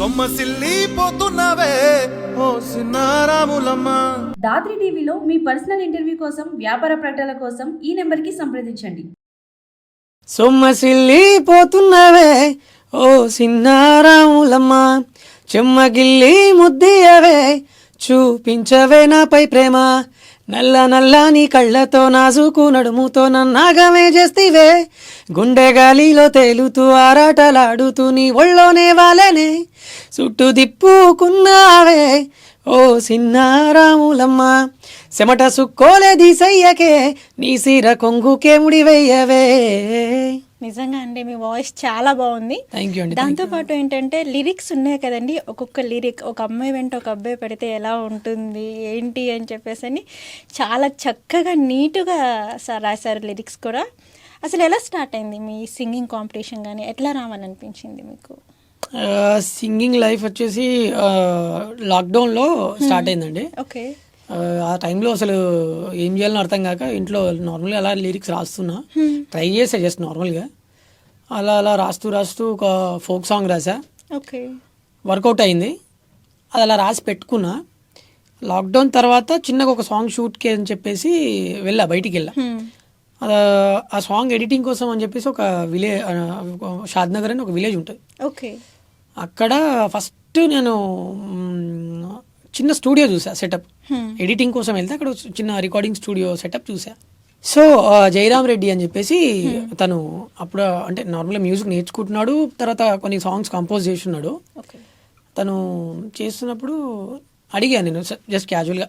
సొమ్మసిల్లిపోతున్నవే ఓ సిన్నారాములమ్మ. దాత్రి టీవీలో మీ personal interview కోసం, వ్యాపార ప్రకటనల కోసం ఈ నెంబర్కి సంప్రదించండి. సొమ్మసిల్లిపోతున్నవే ఓ సిన్నారాములమ్మ, చెమ్మగిల్లి ముద్దియవే చూపించవే నాపై ప్రేమ, నల్ల నల్లని కళ్ళతో నాజుకు నడుముతో నన్నాగమే చేస్తివే, గుండె గాలిలో తేలుతూ ఆరాటలాడుతూ నీ ఒళ్ళోనే వాలేనే, చుట్టూ దిప్పుకున్నావే ఓ సిన్నారాములమ్మ, చెమట సుక్కోలే దీసయ్యకే నీ సీర కొంగుకే ముడివెయ్యవే. నిజంగా అండి మీ వాయిస్ చాలా బాగుంది. థ్యాంక్ యూ అండి. దాంతోపాటు ఏంటంటే లిరిక్స్ ఉన్నాయి కదండి, ఒక్కొక్క లిరిక్ ఒక అమ్మాయి వెంట ఒక అబ్బాయి పెడితే ఎలా ఉంటుంది ఏంటి అని చెప్పేసి అని చాలా చక్కగా నీట్గా రాశారు లిరిక్స్ కూడా. అసలు ఎలా స్టార్ట్ అయింది మీ సింగింగ్ కాంపిటీషన్, కానీ ఎట్లా రావాలనిపించింది మీకు? సింగింగ్ లైఫ్ వచ్చేసి లాక్డౌన్లో స్టార్ట్ అయిందండి. ఓకే. ఆ టైంలో అసలు ఏం చేయాలని అర్థం కాక ఇంట్లో నార్మల్గా అలా లిరిక్స్ రాస్తున్నా, ట్రై చేసా జస్ట్ నార్మల్గా అలా అలా రాస్తూ రాస్తూ ఒక ఫోక్ సాంగ్ రాసా. ఓకే. వర్కౌట్ అయింది, అది అలా రాసి పెట్టుకున్నా. లాక్డౌన్ తర్వాత చిన్నగా ఒక సాంగ్ షూట్కి అని చెప్పేసి బయటికి వెళ్ళా. ఆ సాంగ్ ఎడిటింగ్ కోసం అని చెప్పేసి ఒక విలేజ్, షాద్నగర్ అని ఒక విలేజ్ ఉంటుంది. ఓకే. అక్కడ ఫస్ట్ నేను చిన్న స్టూడియో చూసా, సెటప్ ఎడిటింగ్ కోసం వెళ్తే అక్కడ చిన్న రికార్డింగ్ స్టూడియో సెటప్ చూసా. సో జయరామ్ రెడ్డి అని చెప్పేసి తను అప్పుడు అంటే నార్మల్గా మ్యూజిక్ నేర్చుకుంటున్నాడు, తర్వాత కొన్ని సాంగ్స్ కంపోజ్ చేస్తున్నాడు. తను చేస్తున్నప్పుడు అడిగా నేను జస్ట్ క్యాజువల్గా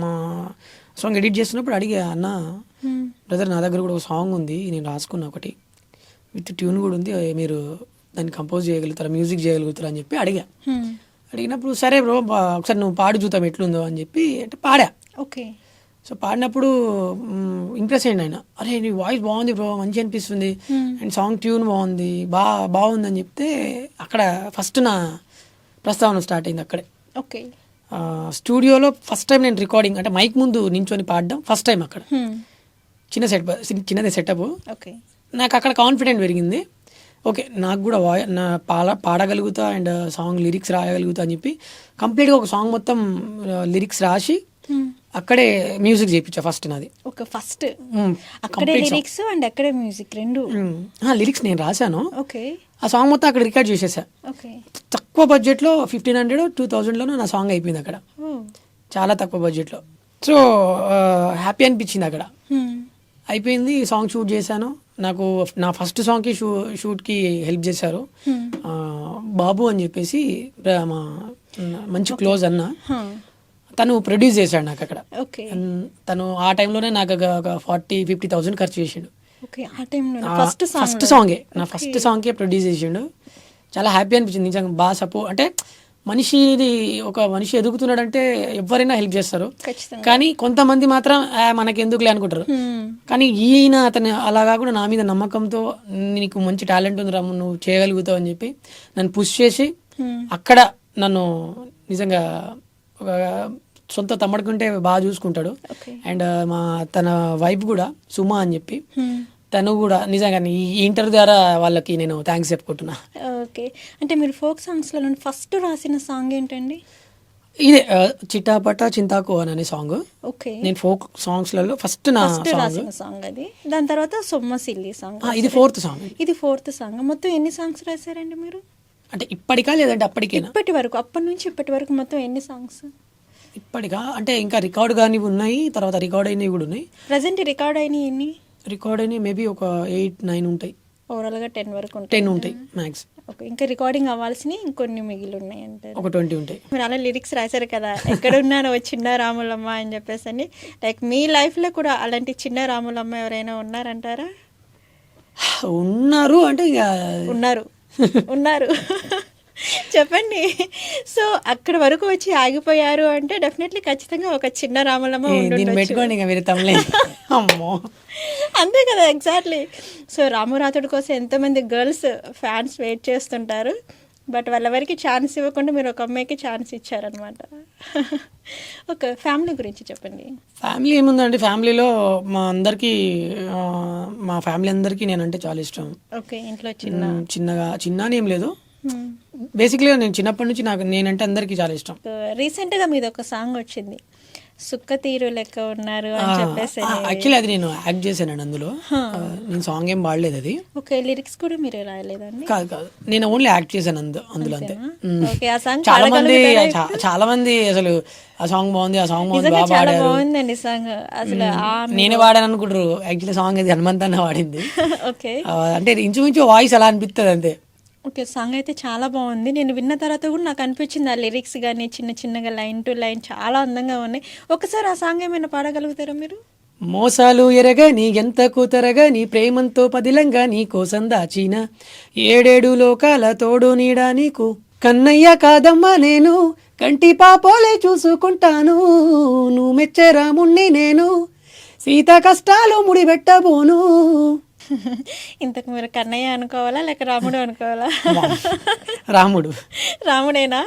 మా సాంగ్ ఎడిట్ చేస్తున్నప్పుడు అడిగా, అన్న బ్రదర్ నా దగ్గర కూడా ఒక సాంగ్ ఉంది, నేను రాసుకున్నా ఒకటి విత్ ట్యూన్ కూడా ఉంది, మీరు దాన్ని కంపోజ్ చేయగలుగుతారా, మ్యూజిక్ చేయగలుగుతారా అని చెప్పి అడిగినప్పుడు సరే బ్రో ఒకసారి నువ్వు పాడు చూద్దాం ఎట్లుందో అని చెప్పి అంటే పాడా. ఓకే. సో పాడినప్పుడు ఇంప్రెస్ అయ్యింది ఆయన, అరే నీ వాయిస్ బాగుంది బ్రో, మంచి అనిపిస్తుంది అండ్ సాంగ్ ట్యూన్ బాగుంది, బాగుంది అని చెప్తే అక్కడ ఫస్ట్ నా ప్రస్తావన స్టార్ట్ అయింది అక్కడే. ఓకే. స్టూడియోలో ఫస్ట్ టైం నేను రికార్డింగ్ అంటే మైక్ ముందు నించొని పాడడం ఫస్ట్ టైం అక్కడ. చిన్నదే సెటప్. ఓకే. నాకు అక్కడ కాన్ఫిడెంట్ పెరిగింది. ఓకే నాకు కూడా నా పాడగలుగుతా అండ్ సాంగ్ లిరిక్స్ రాయగలుగుతా అని చెప్పి కంప్లీట్గా ఒక సాంగ్ మొత్తం లిరిక్స్ రాసి అక్కడే మ్యూజిక్ చేయించా ఫస్ట్ నాది. ఓకే. ఫస్ట్ అక్కడే లిరిక్స్ అండ్ అక్కడే మ్యూజిక్ రెండు. లిరిక్స్ నేను రాశాను. ఓకే. ఆ సాంగ్ మొత్తం అక్కడ రికార్డ్ చేసేసా. ఓకే. తక్కువ బడ్జెట్లో 1500 2000లో నా సాంగ్ అయిపోయింది అక్కడ, చాలా తక్కువ బడ్జెట్లో. సో హ్యాపీ అనిపించింది అక్కడ. అయిపోయింది, సాంగ్ షూట్ చేశాను. నాకు నా ఫస్ట్ సాంగ్కి షూట్కి హెల్ప్ చేశారు బాబు అని చెప్పేసి, మా మంచి క్లోజ్ అన్న, తను ప్రొడ్యూస్ చేశాడు నాకు అక్కడ. తను ఆ టైంలోనే నాకు ఒక 40,000-50,000 ఖర్చు చేసిండు. ఫస్ట్ సాంగే నా ఫస్ట్ సాంగ్కే ప్రొడ్యూస్ చేసిండు. చాలా హ్యాపీ అనిపించింది నిజంగా. బాగా అంటే ఒక మనిషి ఎదుగుతున్నాడంటే ఎవరైనా హెల్ప్ చేస్తారు, కానీ కొంతమంది మాత్రం మనకి ఎందుకులే అనుకుంటారు. కానీ అతను అలా కాకుండా నా మీద నమ్మకంతో నీకు మంచి టాలెంట్ ఉంది రాము, నువ్వు చేయగలుగుతావు అని చెప్పి నన్ను పుష్ చేసి అక్కడ నన్ను నిజంగా ఒక సొంత తమ్ముడుకుంటే బాగా చూసుకుంటాడు. అండ్ తన వైఫ్ కూడా సుమా అని చెప్పి, తను కూడా నిజంగా ఈ ఇంటర్వ్యూ ద్వారా వాళ్ళకి నేను థ్యాంక్స్ చెప్పుకుంటున్నా. ఓకే. అంటే మీరు ఫోక్ సాంగ్స్లో ఫస్ట్ రాసిన సాంగ్ ఏంటండి? ఇదే చిటాపట చింతాకు అనే సాంగ్. ఓకే. నేను ఫోక్ సాంగ్స్లలో ఫస్ట్ రాసిన సాంగ్ అది. దాని తర్వాత సొమ్మసిల్లి సాంగ్, ఇది ఫోర్త్ సాంగ్. ఇది ఫోర్త్ సాంగ్. మొత్తం ఎన్ని సాంగ్స్ రాశారండి మీరు? అంటే ఇప్పటికా లేదంటే అప్పటికే? ఇప్పటి వరకు, అప్పటి నుంచి ఇప్పటి వరకు మొత్తం ఎన్ని సాంగ్స్? ఇప్పటికా అంటే ఇంకా రికార్డ్ కానివి ఉన్నాయి, తర్వాత రికార్డ్ అయినవి కూడా ఉన్నాయి. ప్రజెంట్ రికార్డ్ అయినవి ఎన్ని? రికార్డ్ అయినవి మేబీ ఒక 8-9 ఉంటాయి. ఓవరాల్గా 10 వరకు 10 ఉంటాయి మ్యాక్స్. ఓకే. ఇంకా రికార్డింగ్ అవ్వాల్సినవి ఇంకొన్ని మిగిలి ఉన్నాయి అంటే ఒక 20 ఉంటాయి. మీరు అలా లిరిక్స్ రాశారు కదా, ఎక్కడ ఉన్నారో చిన్న రాములమ్మ అని చెప్పేసి అని, లైక్ మీ లైఫ్లో కూడా అలాంటి చిన్న రాములమ్మ ఎవరైనా ఉన్నారంటారా? ఉన్నారు అంటే ఇక ఉన్నారు చెప్పండి. సో అక్కడ వరకు వచ్చి ఆగిపోయారు అంటే డెఫినెట్లీ ఖచ్చితంగా ఒక చిన్న రాములమ్మ పెట్టుకోండి ఇక మీరు తమలే. అమ్మో అంతే కదా, ఎగ్జాక్ట్లీ. సో రామురాతుడి కోసం ఎంతోమంది గర్ల్స్ ఫ్యాన్స్ వెయిట్ చేస్తుంటారు, బట్ వాళ్ళెవరికి ఛాన్స్ ఇవ్వకుండా మీరు ఒక అమ్మాయికి ఛాన్స్ ఇచ్చారనమాట. ఓకే. ఫ్యామిలీ గురించి చెప్పండి. ఫ్యామిలీ ఏముందండి, ఫ్యామిలీలో మా ఫ్యామిలీ అందరికీ నేనంటే చాలా ఇష్టం. ఓకే. ఇంట్లో చిన్న అని ఏం లేదు, బేసిక్లీ నేను చిన్నప్పటి నుంచి నేనంటే అందరికీ చాలా ఇష్టం. రీసెంట్గా మీది ఒక సాంగ్ వచ్చింది, సుక్క తీరు లెక్క ఉన్నారు అని చెప్పేసి. యాక్చువల్లీ అది నేను యాక్ట్ చేశానండి అందులో. నేను సాంగ్ ఏం పాడలేదు అది. ఓకే, లిరిక్స్ కూడా మీరే రాయలేదండి? కాదు, నేను ఓన్లీ యాక్ట్ చేశాను అందులో అంతే. ఓకే, ఆ సాంగ్ చాలా మంది అసలు ఆ సాంగ్ బాగుంది, ఆ సాంగ్ బాగుంది, బాగా చాలా పాడారు. బాగుందండి సాంగ్ అసలు. నేనే పాడాను అనుకుంటారు, యాక్చువల్లీ సాంగ్ అది హనుమంత్ అన్న పాడింది. ఓకే, అంటే ఇంచుమించు వాయిస్ అలా అనిపిస్తుంది అంతే. ఓకే, సాంగ్ అయితే చాలా బాగుంది. నేను విన్న తర్వాత కూడా నాకు అనిపించింది ఆ లిరిక్స్ కానీ చిన్న చిన్నగా లైన్ టు లైన్ చాలా అందంగా ఉన్నాయి. ఒకసారి ఆ సాంగ్ ఏమైనా పాడగలుగుతారా మీరు? మోసాలు ఎరగని ఎంత కూతరగని ప్రేమంతో పదిలంగా నీ కోసం దాచిన 7 లోకాల తోడు నీడా నీకు కన్నయ్య కాదమ్మా నేను కంటి పాపోలే చూసుకుంటాను నువ్వు మెచ్చే రాముణ్ణి నేను సీత కష్టాలు ముడిపెట్టబోను. ఇంతకు మీరు కన్నయ్య అనుకోవాలా లేక రాముడు అనుకోవాలా? రాముడు. రాముడేనా?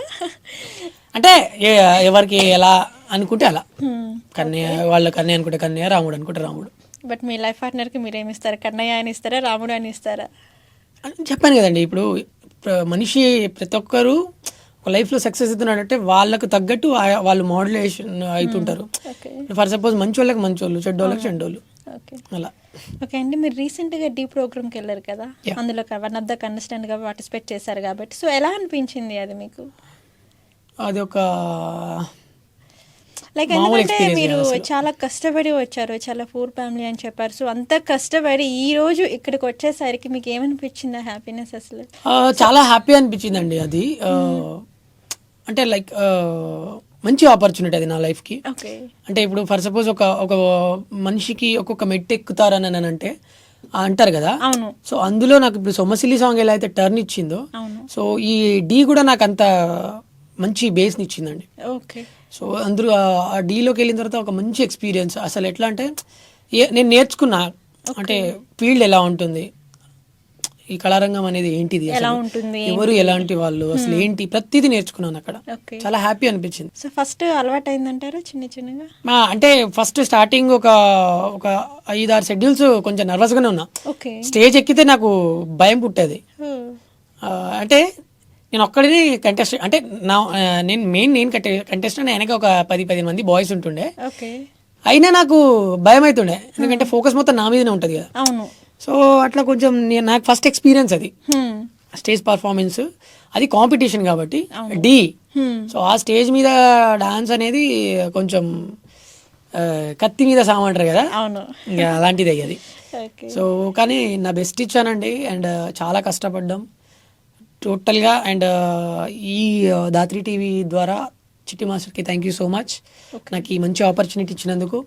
అంటే ఎవరికి ఎలా అనుకుంటే అలా. కన్నయ్య వాళ్ళ కన్నయ్య అనుకుంటే కన్నయ్య, రాముడు అనుకుంటే రాముడు. బట్ మీ లైఫ్ పార్ట్నర్కి మీరు ఏమి ఇస్తారు? కన్నయ్య అని ఇస్తారా, రాముడు అని ఇస్తారా? చెప్పాను కదండి, ఇప్పుడు మనిషి ప్రతి ఒక్కరు ఒక లైఫ్లో సక్సెస్ అవుతున్నాడంటే వాళ్ళకు తగ్గట్టు వాళ్ళు మోడ్యులేషన్ అవుతుంటారు. ఫర్ సపోజ్ మంచి వాళ్ళకి మంచి వాళ్ళు, చెడ్డోళ్ళకి చెడ్డోళ్ళు, ఓకే అలా. ఓకే అండి, మీరు రీసెంట్గా డీ ప్రోగ్రామ్కి వెళ్ళారు కదా, అందులో వన్ ఆఫ్ ద కంటెస్టెంట్గా పార్టిసిపేట్ చేశారు కాబట్టి సో ఎలా అనిపించింది అది మీకు? అది ఒక లైక్ ఎందుకంటే మీరు చాలా కష్టపడి వచ్చారు, చాలా పూర్ ఫ్యామిలీ అని చెప్పారు. సో అంత కష్టపడి ఈ రోజు ఇక్కడికి వచ్చేసరికి మీకు ఏమనిపించింది ఆ హ్యాపీనెస్? అసలు చాలా హ్యాపీ అనిపించిందండి అది. అంటే లైక్ మంచి ఆపర్చునిటీ అది నా లైఫ్కి. ఓకే, అంటే ఇప్పుడు ఫర్ సపోజ్ ఒక మనిషికి ఒక్కొక్క మెట్టు ఎక్కుతారని అంటే అంటారు కదా. అవును. సో అందులో నాకు ఇప్పుడు సొమ్మసిల్లి సాంగ్ ఎలా అయితే టర్న్ ఇచ్చిందో, సో ఈ డీ కూడా నాకు అంత మంచి బేస్ని ఇచ్చిందండి. ఓకే, సో అందులో ఆ డీలోకి వెళ్ళిన తర్వాత ఒక మంచి ఎక్స్పీరియన్స్. అసలు ఎట్లా అంటే నేను నేర్చుకున్నా, అంటే ఫీల్డ్ ఎలా ఉంటుంది, ఈ కళారంగం అనేది ఏంటిది, ఎలా ఉంటుంది, ఎవరు ఎలాంటి వాళ్ళు, అసలు ఏంటి, ప్రతిదీ నేర్చుకున్నాను అక్కడ. చాలా హ్యాపీ అనిపించింది. సో ఫస్ట్ అలవాటు అయిందంటారా చిన్న చిన్నగా? అంటే ఫస్ట్ స్టార్టింగ్ ఒక 5-6 షెడ్యూల్స్ కొంచెం నర్వస్గానే ఉన్నా. ఓకే, స్టేజ్ ఎక్కితే నాకు భయం పుట్టేది. అంటే నేను ఒక్కడిని కంటెస్టెంట్, అంటే నేను కంటెస్టెంట్, వెనక ఒక 10-15 మంది బాయ్స్ ఉంటుండే. ఓకే, అయినా నాకు భయం అవుతుండే, ఎందుకంటే ఫోకస్ మొత్తం నా మీదనే ఉంటుంది కదా. అవును. సో అట్లా కొంచెం నాకు ఫస్ట్ ఎక్స్పీరియన్స్ అది, స్టేజ్ పర్ఫార్మెన్స్, అది కాంపిటీషన్ కాబట్టి డి. సో ఆ స్టేజ్ మీద డాన్స్ అనేది కొంచెం కత్తి మీద సామంటారు కదా, అవును, ఇంకా అలాంటిది అది. సో కానీ నా బెస్ట్ ఇచ్చానండి, అండ్ చాలా కష్టపడ్డాం టోటల్గా. అండ్ ఈ దాత్రి టీవీ ద్వారా చిట్టి మాస్టర్కి థ్యాంక్ యూ సో మచ్, నాకు ఈ మంచి ఆపర్చునిటీ ఇచ్చినందుకు.